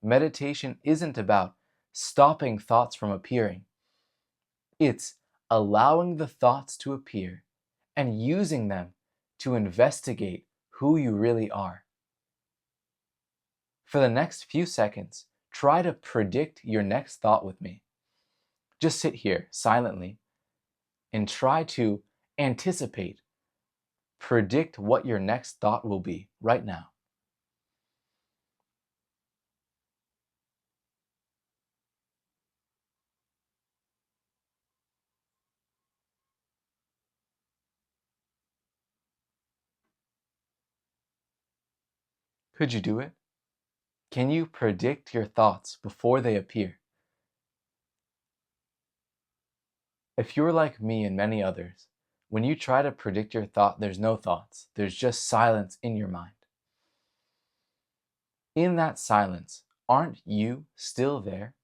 Meditation isn't about stopping thoughts from appearing. It's allowing the thoughts to appear and using them to investigate who you really are. For the next few seconds, try to predict your next thought with me. Just sit here silently and try to anticipate, predict what your next thought will be right now. Could you do it? Can you predict your thoughts before they appear? If you're like me and many others, when you try to predict your thought, there's no thoughts. There's just silence in your mind. In that silence, aren't you still there?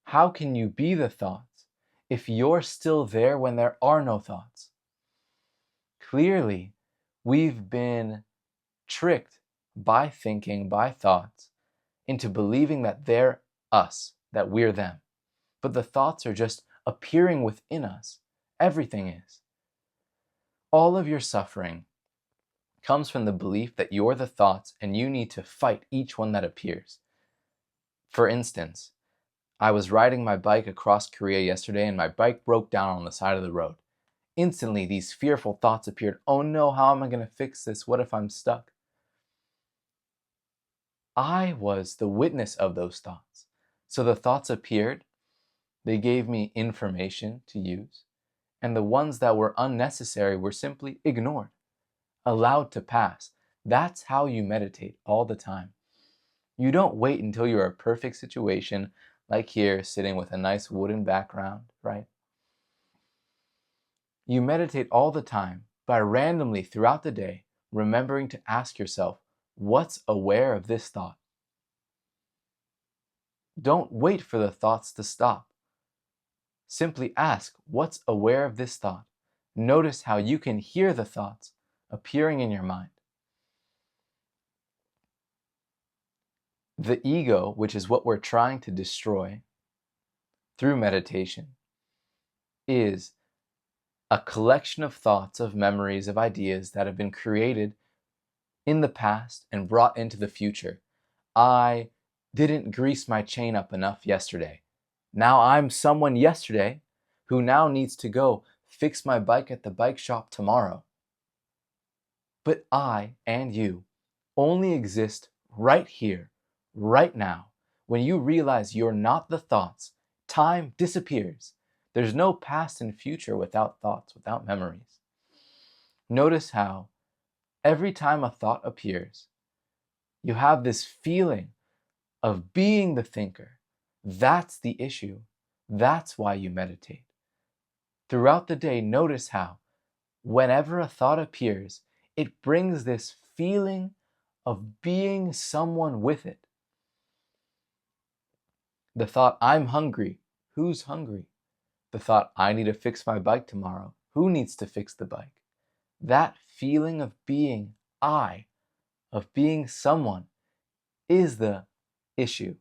How can you be the thoughts if you're still there when there are no thoughts? Clearly, we've been tricked by thinking, by thoughts, into believing that they're us, that we're them. But the thoughts are just appearing within us. Everything is. All of your suffering comes from the belief that you're the thoughts and you need to fight each one that appears. For instance, I was riding my bike across Korea yesterday and my bike broke down on the side of the road. Instantly, these fearful thoughts appeared. Oh no, how am I going to fix this? What if I'm stuck? I was the witness of those thoughts. So the thoughts appeared, they gave me information to use, and the ones that were unnecessary were simply ignored, allowed to pass. That's how you meditate all the time. You don't wait until you're a perfect situation, like here, sitting with a nice wooden background, right? You meditate all the time by randomly throughout the day remembering to ask yourself, what's aware of this thought? Don't wait for the thoughts to stop. Simply ask, what's aware of this thought? Notice how you can hear the thoughts appearing in your mind. The ego, which is what we're trying to destroy through meditation, is a collection of thoughts, of memories, of ideas that have been created in the past and brought into the future. I didn't grease my chain up enough yesterday. Now I'm someone yesterday who now needs to go fix my bike at the bike shop tomorrow. But I and you only exist right here, right now. When you realize you're not the thoughts, time disappears. There's no past and future without thoughts, without memories. Notice how every time a thought appears, you have this feeling of being the thinker. That's the issue. That's why you meditate. Throughout the day, notice how whenever a thought appears, it brings this feeling of being someone with it. The thought, I'm hungry. Who's hungry? The thought, I need to fix my bike tomorrow. Who needs to fix the bike? That feeling of being I, of being someone, is the issue.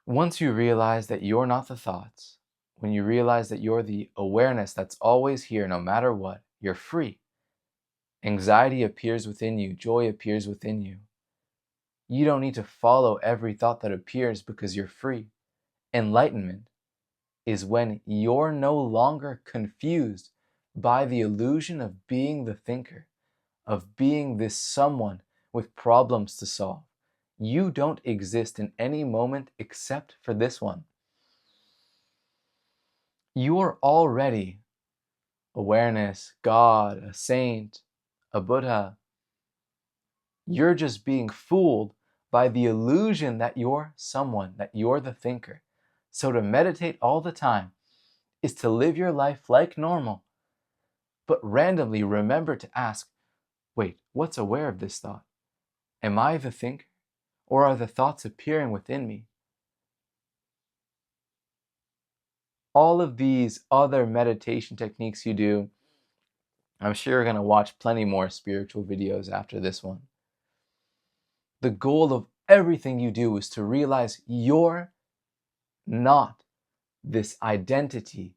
Once you realize that you're not the thoughts, when you realize that you're the awareness that's always here no matter what, you're free. Anxiety appears within you, joy appears within you. You don't need to follow every thought that appears because you're free. Enlightenment is when you're no longer confused by the illusion of being the thinker, of being this someone with problems to solve. You don't exist in any moment except for this one. You are already awareness, God, a saint, a Buddha. You're just being fooled by the illusion that you're someone, that you're the thinker. So to meditate all the time is to live your life like normal, but randomly remember to ask, wait, what's aware of this thought? Am I the thinker, or are the thoughts appearing within me? All of these other meditation techniques you do, I'm sure you're going to watch plenty more spiritual videos after this one. The goal of everything you do is to realize you're not this identity,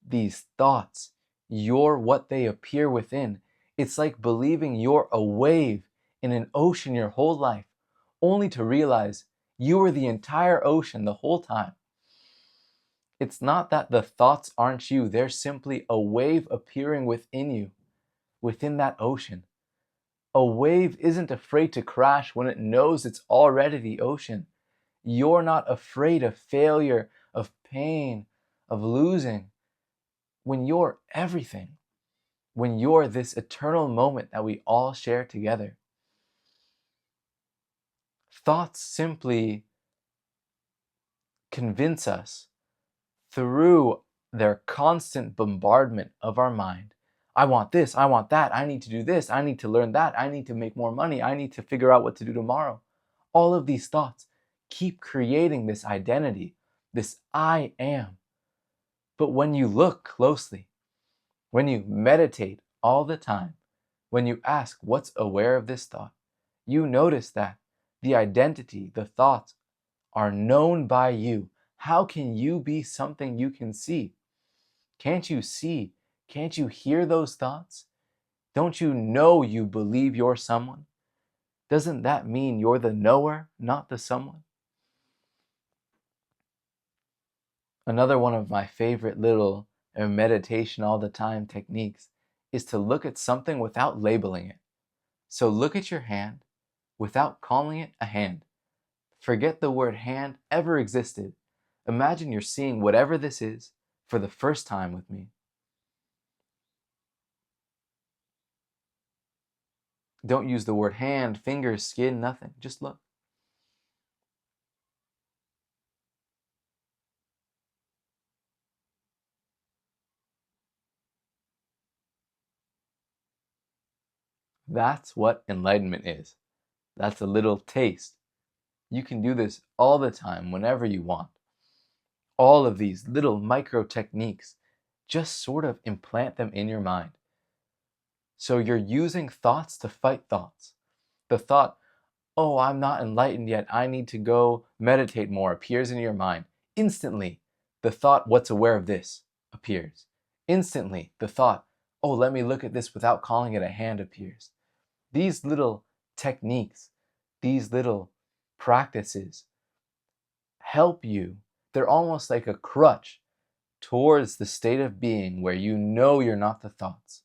these thoughts. You're what they appear within. It's like believing you're a wave in an ocean your whole life, only to realize you were the entire ocean the whole time. It's not that the thoughts aren't you, they're simply a wave appearing within you, within that ocean. A wave isn't afraid to crash when it knows it's already the ocean. You're not afraid of failure, of pain, of losing. When you're everything, when you're this eternal moment that we all share together. Thoughts simply convince us through their constant bombardment of our mind. I want this, I want that, I need to do this, I need to learn that, I need to make more money, I need to figure out what to do tomorrow. All of these thoughts keep creating this identity, this I am. But when you look closely, when you meditate all the time, when you ask what's aware of this thought, you notice that the identity, the thoughts, are known by you. How can you be something you can see? Can't you see? Can't you hear those thoughts? Don't you know you believe you're someone? Doesn't that mean you're the knower, not the someone? Another one of my favorite little meditation all the time techniques is to look at something without labeling it. So look at your hand without calling it a hand. Forget the word hand ever existed. Imagine you're seeing whatever this is for the first time with me. Don't use the word hand, fingers, skin, nothing. Just look. That's what enlightenment is. That's a little taste. You can do this all the time, whenever you want. All of these little micro techniques, just sort of implant them in your mind. So you're using thoughts to fight thoughts. The thought, oh, I'm not enlightened yet, I need to go meditate more, appears in your mind. Instantly, the thought, what's aware of this, appears. Instantly, the thought, oh, let me look at this without calling it a hand, appears. These little techniques, these little practices help you. They're almost like a crutch towards the state of being where you know you're not the thoughts.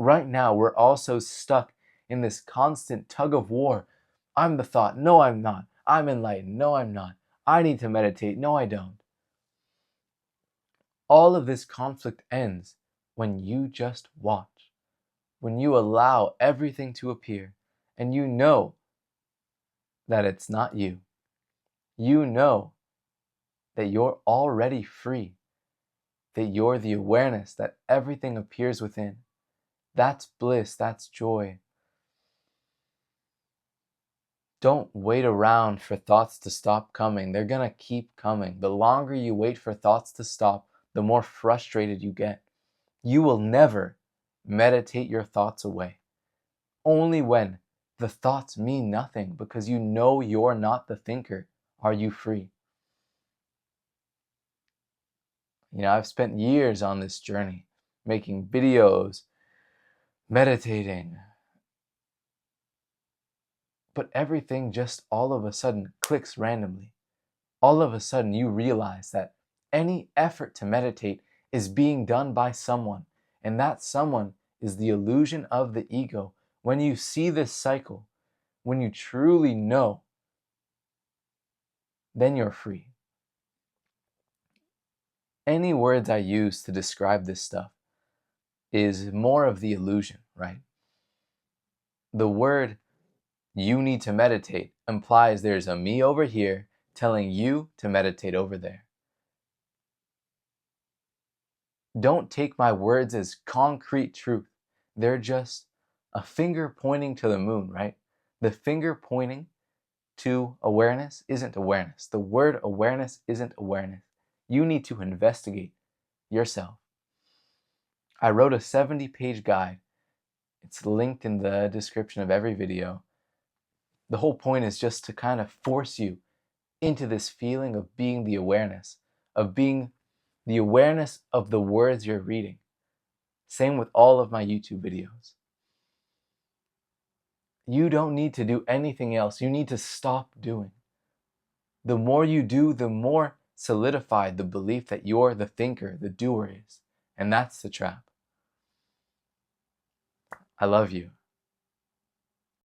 Right now, we're also stuck in this constant tug of war. I'm the thought. No, I'm not. I'm enlightened. No, I'm not. I need to meditate. No, I don't. All of this conflict ends when you just watch, when you allow everything to appear, and you know that it's not you. You know that you're already free, that you're the awareness that everything appears within. That's bliss, that's joy. Don't wait around for thoughts to stop coming. They're gonna keep coming. The longer you wait for thoughts to stop, the more frustrated you get. You will never meditate your thoughts away. Only when the thoughts mean nothing because you know you're not the thinker are you free. I've spent years on this journey, making videos, meditating, but everything just all of a sudden clicks randomly. All of a sudden you realize that any effort to meditate is being done by someone, and that someone is the illusion of the ego. When you see this cycle, when you truly know, then you're free. Any words I use to describe this stuff is more of the illusion, right? The word you need to meditate implies there's a me over here telling you to meditate over there. Don't take my words as concrete truth. They're just a finger pointing to the moon, right? The finger pointing to awareness isn't awareness. The word awareness isn't awareness. You need to investigate yourself. I wrote a 70-page guide. It's linked in the description of every video. The whole point is just to kind of force you into this feeling of being the awareness, of being the awareness of the words you're reading. Same with all of my YouTube videos. You don't need to do anything else. You need to stop doing. The more you do, the more solidified the belief that you're the thinker, the doer is. And that's the trap. I love you.